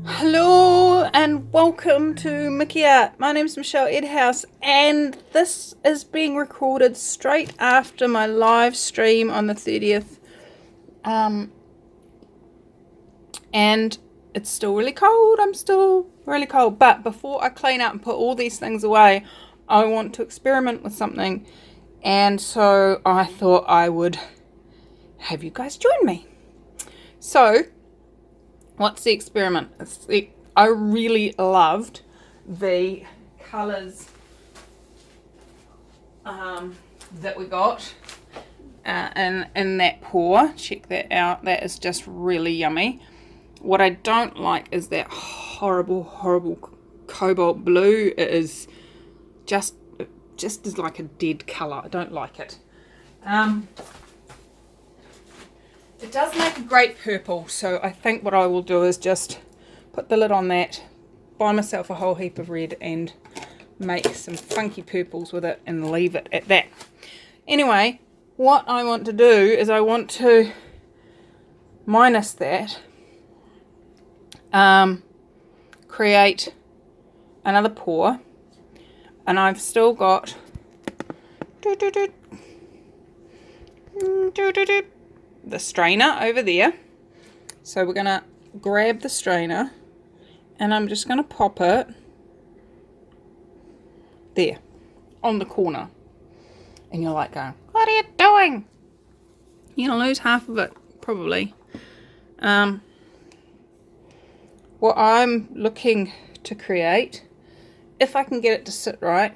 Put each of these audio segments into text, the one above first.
Hello and welcome to Mickey Art. My name's Michelle Edhouse and this is being recorded straight after my live stream on the 30th. And it's still really cold. I'm still really cold. But before I clean up and put all these things away, I want to experiment with something. And so I thought I would have you guys join me. So what's the experiment? I really loved the colours that we got in that pour. Check that out. That is just really yummy. What I don't like is that horrible cobalt blue. It is just is like a dead colour. I don't like it. It does make a great purple, so I think what I will do is just put the lid on that, buy myself a whole heap of red and make some funky purples with it and leave it at that. Anyway, what I want to do is I want to minus that, create another pour, and I've still got the strainer over there. So we're going to grab the strainer and I'm just going to pop it there on the corner. And you're like going, what are you doing? You're going to lose half of it probably. What I'm looking to create, if I can get it to sit right,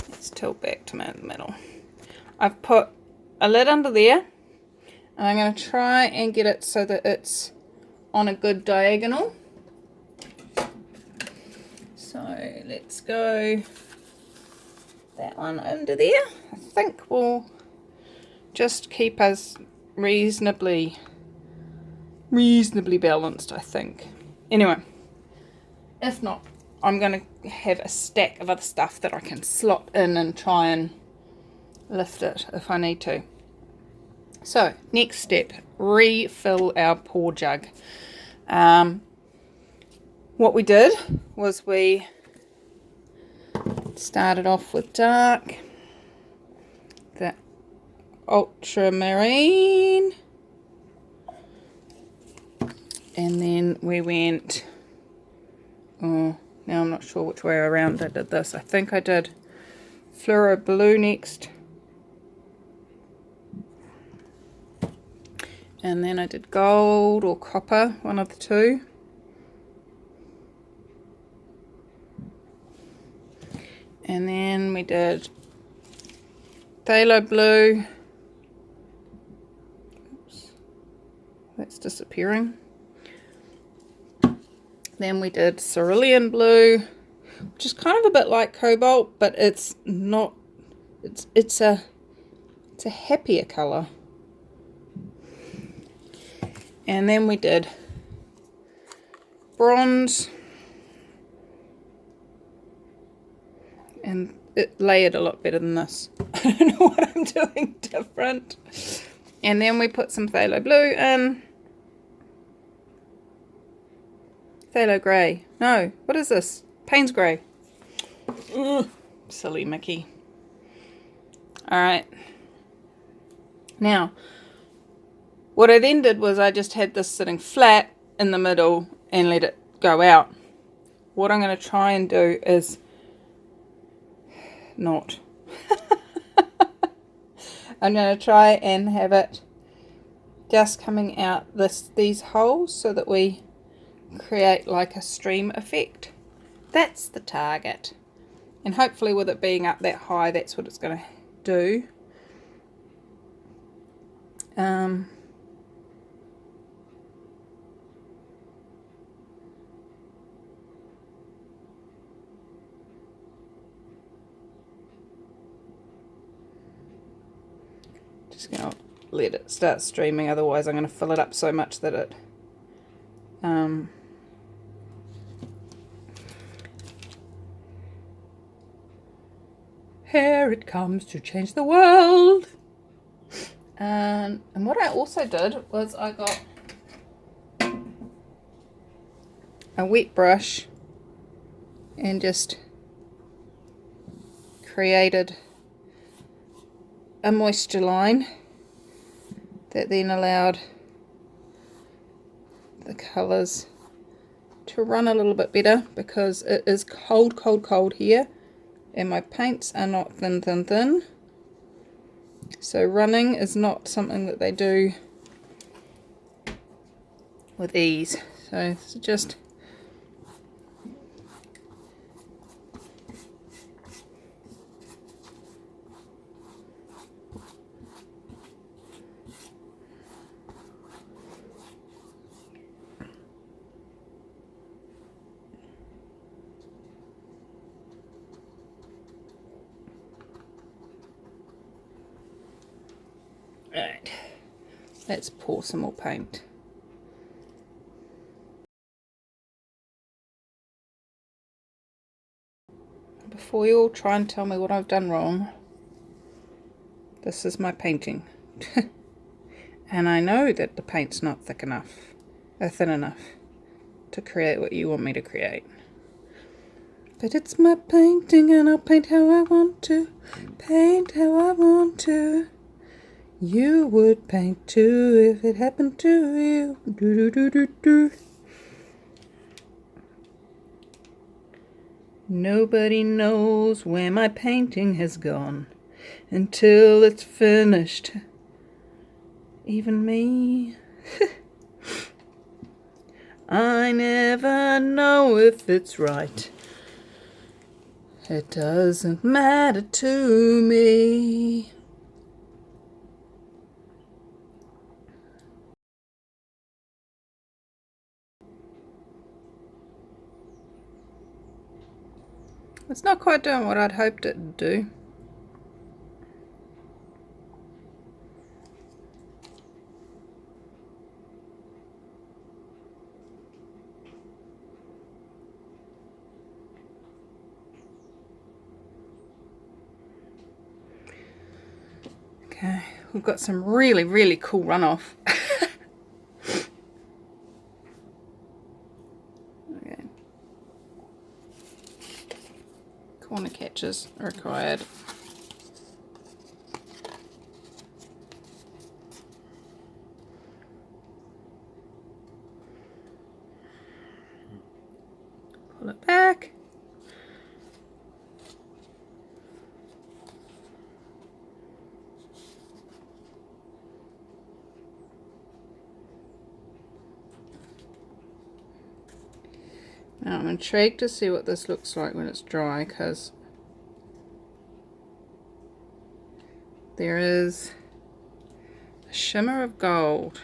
let's tilt back to the middle. I've put a lid under there. And I'm going to try and get it so that it's on a good diagonal. So let's go that one under there. I think we'll just keep us reasonably balanced, I think. Anyway, if not, I'm going to have a stack of other stuff that I can slot in and try and lift it if I need to. So, next step, refill our pour jug. What we did was we started off with dark, the ultramarine, and then we went, now I'm not sure which way around I did this. I think I did fluoro blue next. And then I did gold or copper, one of the two. And then we did phthalo blue. Oops, that's disappearing. Then we did cerulean blue, which is kind of a bit like cobalt, but it's not. It's a happier colour. And then we did bronze, and it layered a lot better than this. I don't know what I'm doing different. And then we put some phthalo blue in. Phthalo grey. No, what is this? Payne's grey. Ugh, silly Mickey. Alright. Now, what I then did was I just had this sitting flat in the middle and let it go out. What I'm going to try and do is not. I'm going to try and have it just coming out these holes so that we create like a stream effect. That's the target. And hopefully with it being up that high, that's what it's going to do. Just going to let it start streaming, otherwise I'm going to fill it up so much that it here it comes to change the world. And what I also did was I got a wet brush and just created a moisture line that then allowed the colours to run a little bit better, because it is cold here and my paints are not thin. So running is not something that they do with ease. So it's just right. Let's pour some more paint. Before you all try and tell me what I've done wrong, this is my painting. And I know that the paint's not thick enough, or thin enough, to create what you want me to create. But it's my painting and I'll paint how I want to. Paint how I want to. You would paint too if it happened to you. Do do do do do. Nobody knows where my painting has gone until it's finished. Even me. I never know if it's right. It doesn't matter to me. It's not quite doing what I'd hoped it would do. Okay, we've got some really cool runoff. Okay. Corner catches are required. Pull it back. Now I'm intrigued to see what this looks like when it's dry, because there is a shimmer of gold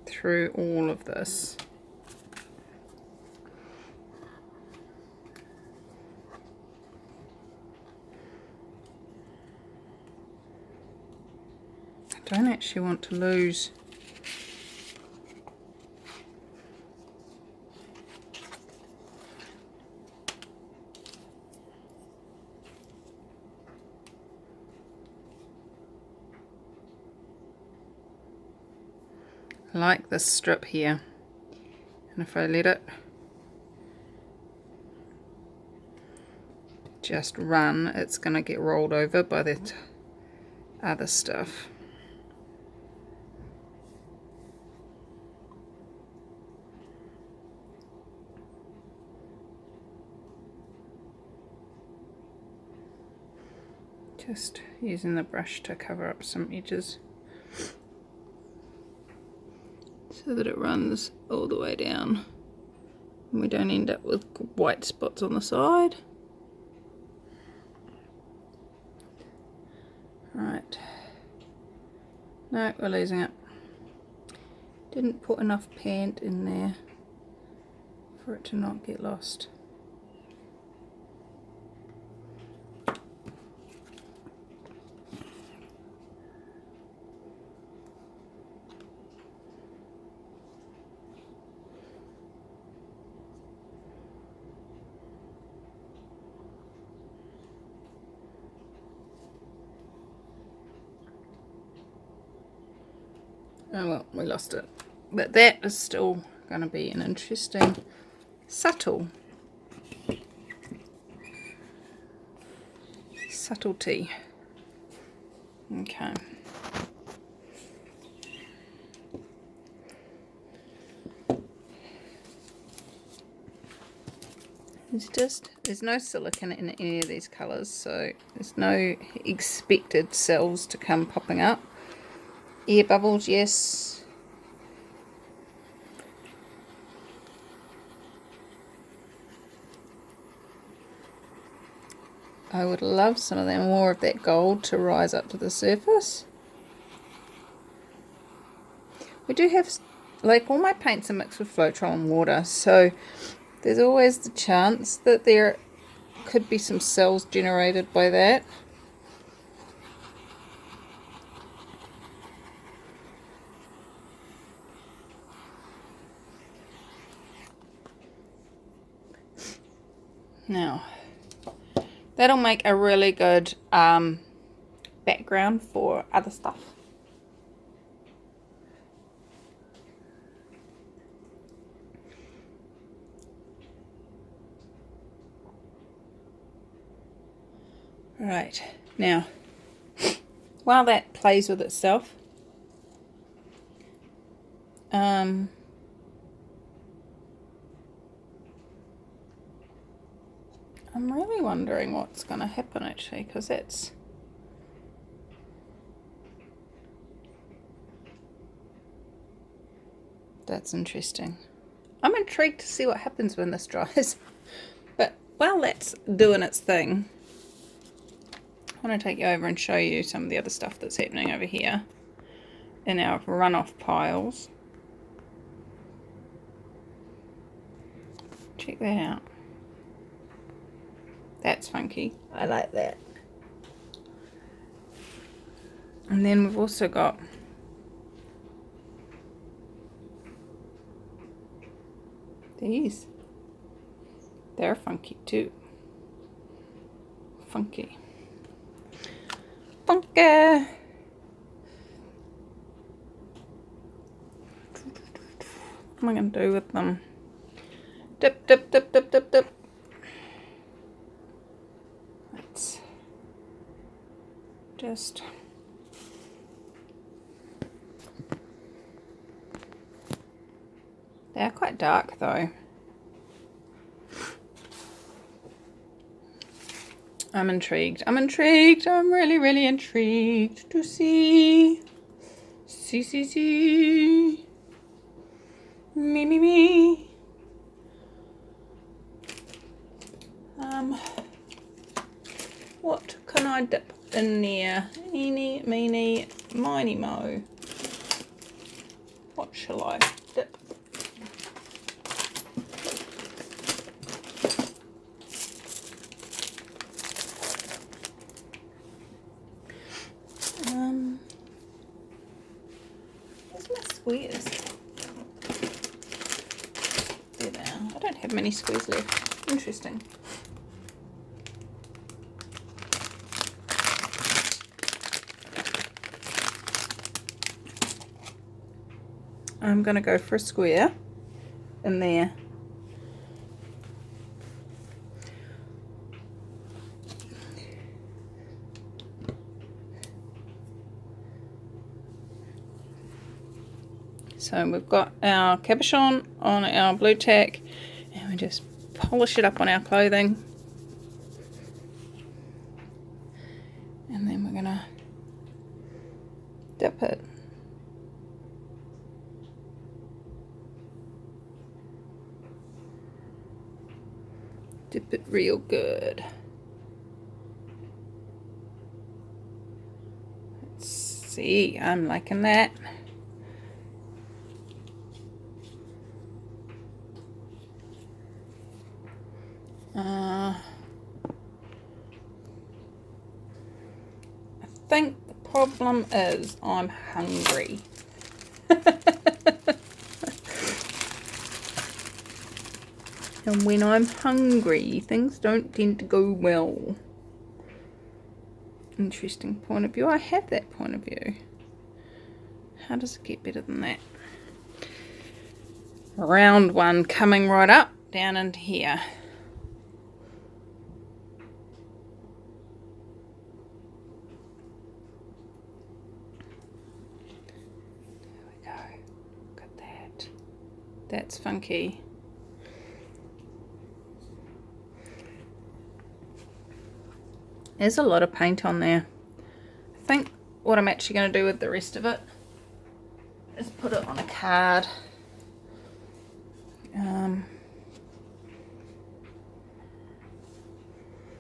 through all of this. I don't actually want to lose like this strip here, and if I let it just run, it's going to get rolled over by that other stuff. Just using the brush to cover up some edges so that it runs all the way down and we don't end up with white spots on the side. Right. No, we're losing it. Didn't put enough paint in there for it to not get lost. Oh well, we lost it. But that is still going to be an interesting subtlety. Okay. There's no silicone in any of these colours, so there's no expected cells to come popping up. Air bubbles, yes. I would love some of them, more of that gold to rise up to the surface. We do have, like, all my paints are mixed with Floetrol and water, so there's always the chance that there could be some cells generated by that. Now, that'll make a really good background for other stuff. Right, now, while that plays with itself, I'm really wondering what's going to happen actually, because that's interesting. I'm intrigued to see what happens when this dries. But while that's doing its thing, I want to take you over and show you some of the other stuff that's happening over here in our runoff piles. Check that out. That's funky. I like that. And then we've also got these. They're funky too. Funky. Funky. What am I going to do with them? Dip, dip, dip, dip, dip, dip. Let's just... They're quite dark though. I'm intrigued. I'm intrigued. I'm really, really intrigued to see. See. Me. What can I dip in there? Eeny, meeny, miny, mo. What shall I dip? Where's my squares? There they are. I don't have many squares left. Interesting. I'm going to go for a square in there. So we've got our cabochon on our blue tack, and we just polish it up on our clothing. And then we're going to dip it. Dip it real good. Let's see, I'm liking that. I think the problem is I'm hungry. And when I'm hungry, things don't tend to go well. Interesting point of view. I have that point of view. How does it get better than that? round one coming right up down into here. There we go. Look at that. That's funky. There's a lot of paint on there. I think what I'm actually going to do with the rest of it is put it on a card.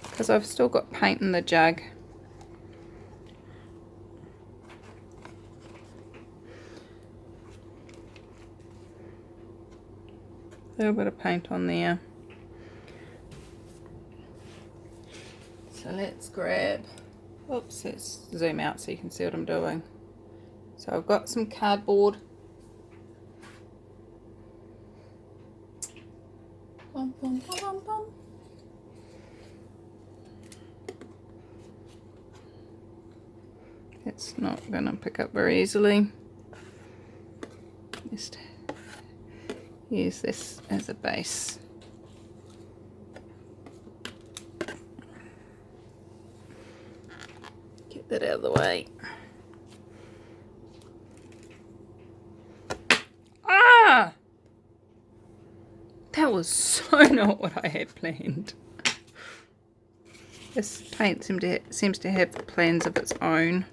Because I've still got paint in the jug. A little bit of paint on there. So let's grab, oops, let's zoom out so you can see what I'm doing. So I've got some cardboard. Bum, bum, bum, bum, bum. It's not going to pick up very easily. Just use this as a base. Get that out of the way. Ah! That was so not what I had planned. This paint seems to have plans of its own.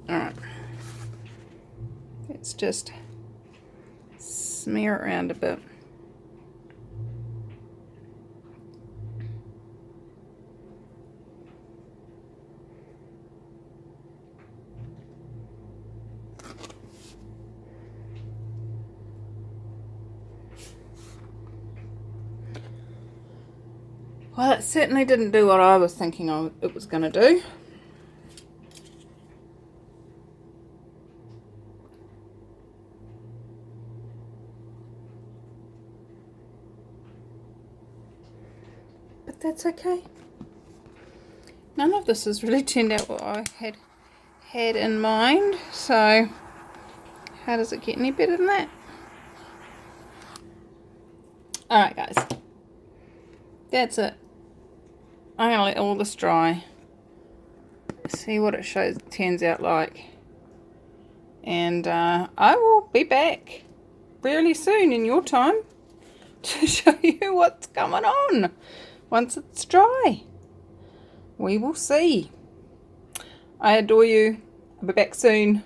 Alright, let's just smear it around a bit. Well, it certainly didn't do what I was thinking it was going to do. That's okay. None of this has really turned out what I had in mind, so how does it get any better than that? Alright guys, that's it. I'm going to let all this dry, see what it turns out like, and I will be back really soon in your time to show you what's going on. Once it's dry, we will see. I adore you. I'll be back soon.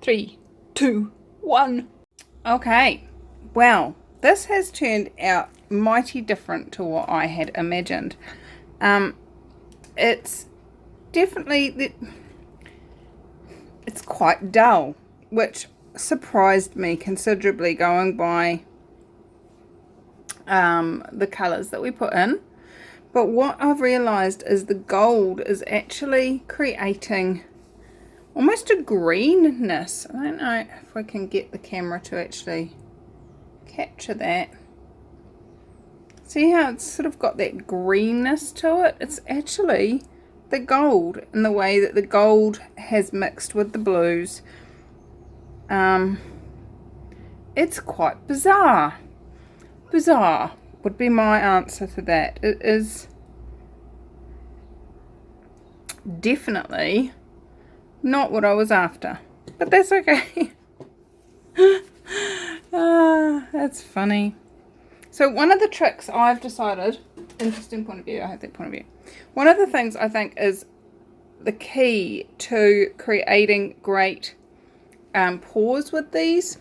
3, 2, 1. Okay, well, this has turned out mighty different to what I had imagined. It's definitely, it's quite dull, which surprised me considerably going by the colours that we put in. But what I've realised is the gold is actually creating almost a greenness. I don't know if I can get the camera to actually capture that. See how it's sort of got that greenness to it? It's actually the gold, in the way that the gold has mixed with the blues. It's quite bizarre. Bizarre would be my answer to that. It is definitely not what I was after, but that's okay. That's funny. So one of the tricks I've decided, interesting point of view, I have that point of view. One of the things I think is the key to creating great pours with these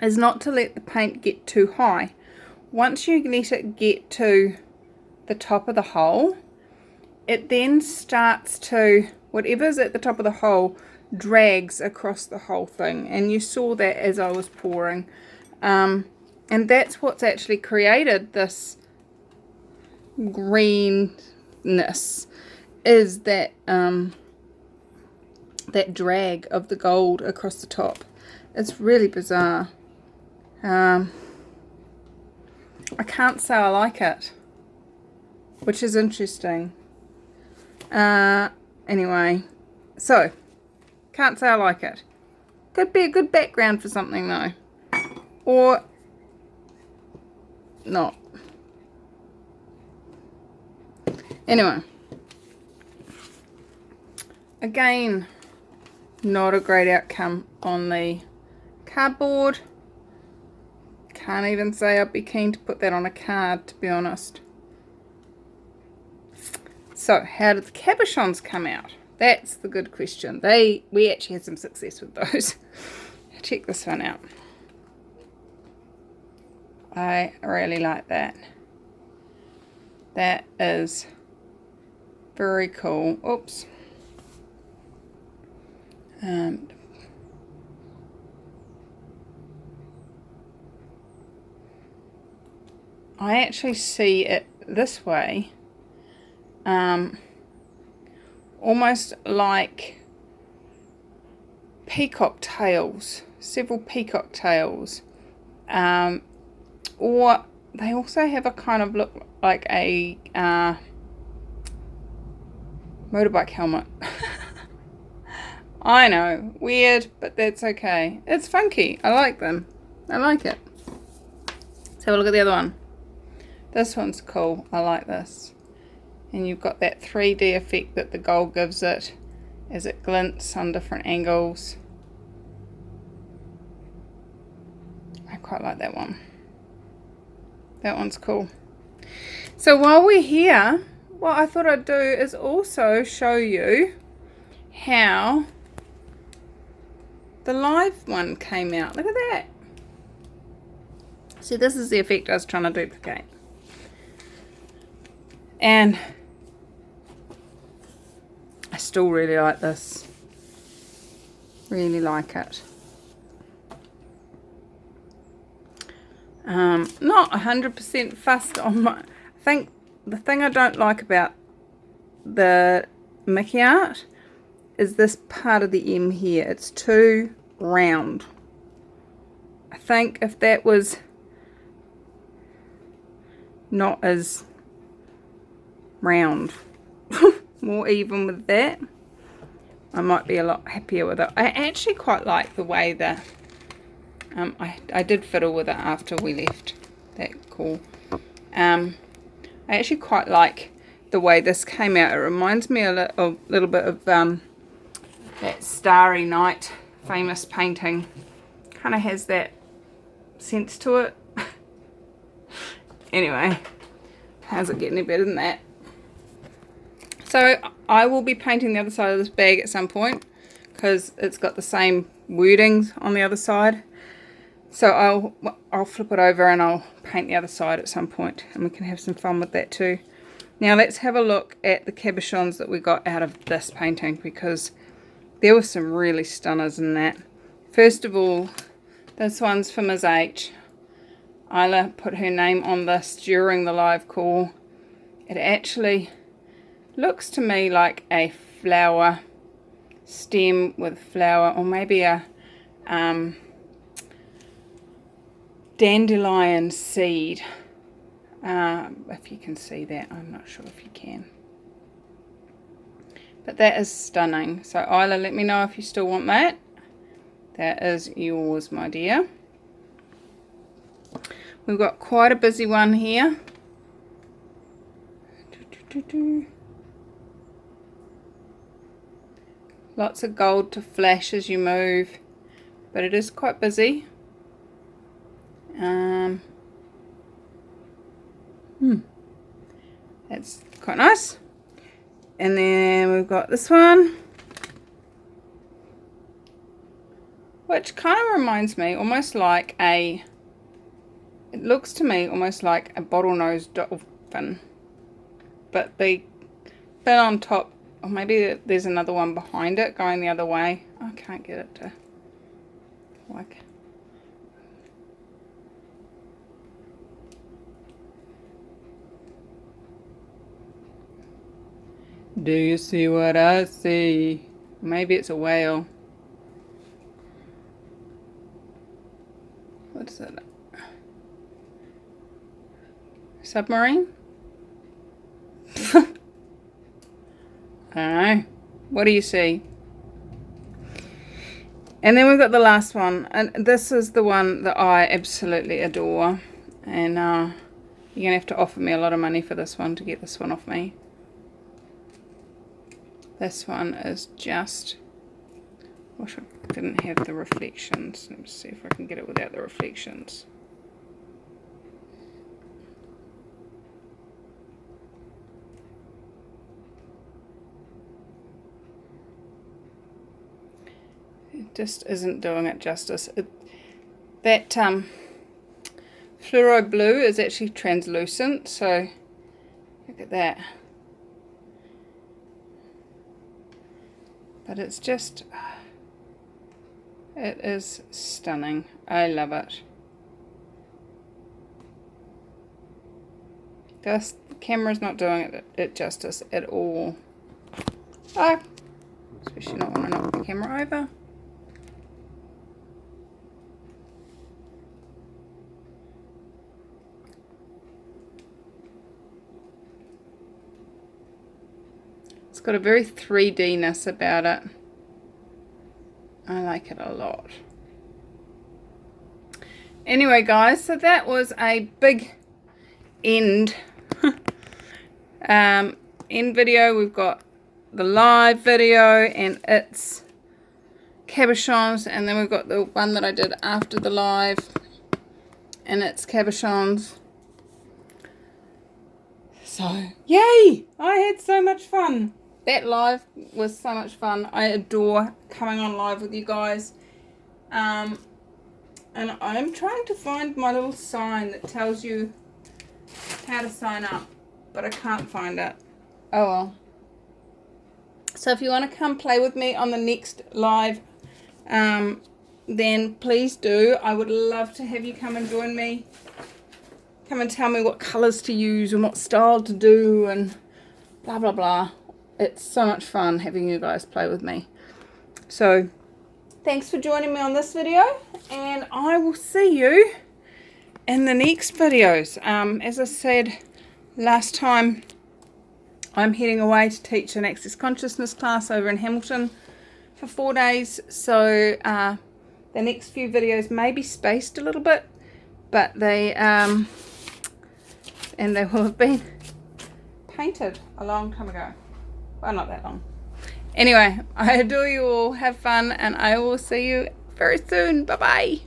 is not to let the paint get too high. Once you let it get to the top of the hole, it then starts to, whatever's at the top of the hole drags across the whole thing, and you saw that as I was pouring, and that's what's actually created this greenness, is that that drag of the gold across the top. It's really bizarre. I can't say I like it, which is interesting. Anyway, so can't say I like it. Could be a good background for something though, or not. Anyway, again, not a great outcome on the cardboard. Can't even say I'd be keen to put that on a card, to be honest. So, how did the cabochons come out? That's the good question. We actually had some success with those. Check this one out. I really like that. That is very cool. Oops. I actually see it this way, almost like peacock tails, several peacock tails, or they also have a kind of look like a motorbike helmet. I know, weird, but that's okay. It's funky. I like them. I like it. Let's have a look at the other one. This one's cool. I like this. And you've got that 3D effect that the gold gives it as it glints on different angles. I quite like that one. That one's cool. So while we're here, what I thought I'd do is also show you how the live one came out. Look at that. See, this is the effect I was trying to duplicate. And I still really like this. Really like it. Not 100% fussed on my... I think the thing I don't like about the Mickey art is this part of the M here. It's too round. I think if that was not as round, more even with that, I might be a lot happier with it. I actually quite like the way that I did fiddle with it after we left that call. I actually quite like the way this came out. It reminds me a little bit of that Starry Night famous painting. Kind of has that sense to it. Anyway, how's it getting any better than that? So I will be painting the other side of this bag at some point because it's got the same wordings on the other side. So I'll flip it over and I'll paint the other side at some point, and we can have some fun with that too. Now let's have a look at the cabochons that we got out of this painting, because there were some really stunners in that. First of all, this one's for Ms. H. Isla put her name on this during the live call. It actually looks to me like a flower stem with flower, or maybe a dandelion seed. If you can see that, I'm not sure if you can. But that is stunning. So Isla, let me know if you still want that. That is yours, my dear. We've got quite a busy one here. Lots of gold to flash as you move, but it is quite busy. That's quite nice. And then we've got this one, which kind of reminds me almost like it looks to me almost like a bottlenose dolphin, but the bit on top, or maybe there's another one behind it going the other way. I can't get it to like. Do you see what I see? Maybe it's a whale. What is it? Submarine? I don't know. What do you see? And then we've got the last one. And this is the one that I absolutely adore. And you're going to have to offer me a lot of money for this one to get this one off me. This one is just... Wish I didn't have the reflections. Let me see if I can get it without the reflections. It just isn't doing it justice. That fluoro blue is actually translucent, so look at that. But it's just... It is stunning. I love it. The camera's not doing it justice at all. Oh, especially not when I knock the camera over. It's got a very 3D-ness about it. I like it a lot. Anyway, guys, so that was a big end end video. We've got the live video and its cabochons, and then we've got the one that I did after the live and its cabochons. So, yay! I had so much fun. That live was so much fun. I adore coming on live with you guys. And I'm trying to find my little sign that tells you how to sign up, but I can't find it. Oh well. So if you want to come play with me on the next live, then please do. I would love to have you come and join me. Come and tell me what colours to use and what style to do and blah blah blah. It's so much fun having you guys play with me. So, thanks for joining me on this video, and I will see you in the next videos. As I said last time, I'm heading away to teach an Access Consciousness class over in Hamilton for 4 days. So, the next few videos may be spaced a little bit, but they will have been painted a long time ago. Well, not that long. Anyway, I adore you all. Have fun, and I will see you very soon. Bye-bye.